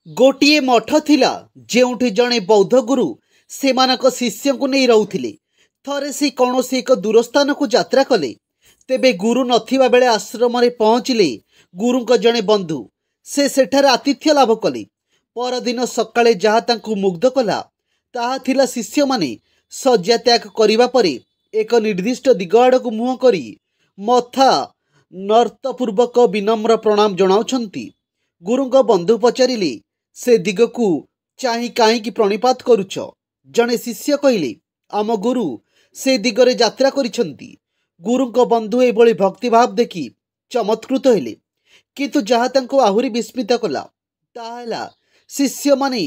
गोटिए मठ थिला जेउठी जणे बौद्ध गुरु सेमानक शिष्य को नहीं रहुथिले। थरे से कौनसी एक दूरस्थान को यात्रा कले। तेबे गुरु नथिबा बेले आश्रम रे पहुँचिले गुरुक जणे बंधु। से सेठारे आतिथ्य लाभ कले। परदिन सकाळे जहा तांकु मुग्ध कला ताहा थिला शिष्य माने शଯ୍ୟା त्याग करिबा परे एक निर्दिष्ट दिग आड़क मुह करी मथा नर्तपूर्वक विनम्र प्रणाम जणाउछंती। गुरुंक बंधु पचारिले से दिगकू चाहि काहींकि प्रणिपात करुछ। जणे शिष्य कहिले आम गुरु से दिगरे यात्रा करिछंती। गुरुंक बंधु एभली भक्तिभाव देखि चमत्कृत हेले। किंतु जहा तांको आहुरी विस्मित कला ताहा शिष्य माने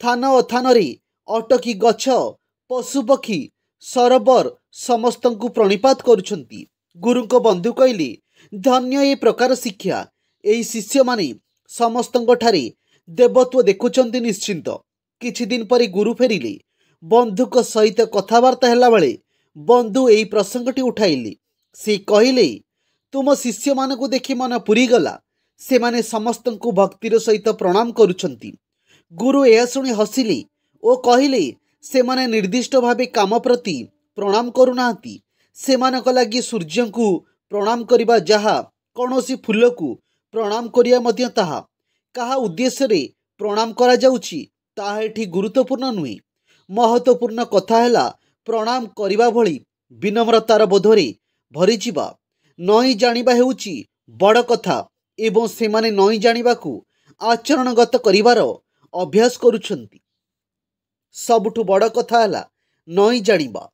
थान अथान रे अटकी गछ पशुपक्षी सरोवर समस्तंकु प्रणिपात करुछंती। गुरुंक बंधु कहिले धन्य ए प्रकार शिक्षा। एई शिष्य माने समस्तंक ठारे देवत्व देखुचंती निश्चिंत। किछि दिन पर गुरु फेरिले। बंधुक सहित कथबार्ता हेला बेले बंधु एई प्रसंगटी उठाइले। से कहिले तुम शिष्य मानकु देखि मन पुरी गला। से माने समस्तंकु भक्तिर सहित प्रणाम करुछंती। गुरु एहा सुनी हसिले ओ कहिले से माने निर्दिष्ट भावे काम प्रति प्रणाम करुनाहांती। सेमानक लागि सूर्यंकु प्रणाम करिबा जहा कौनसी फूलकु प्रणाम करिया मध्य ताहा काहा उद्देश्य रे प्रणाम करा जाउछि ताहा एठी गुरुत्वपूर्ण नुहे। महत्वपूर्ण कथा हैला प्रणाम करिबा भली विनम्रतार बोधरे भरी जिबा। नई जानिबा हेउछि बड़ कथा एवं सेमाने नई जानिबाकू आचरणगत करिवार अभ्यास करुछंती। सबुठु बड़ कथा हैला नई जानिबा।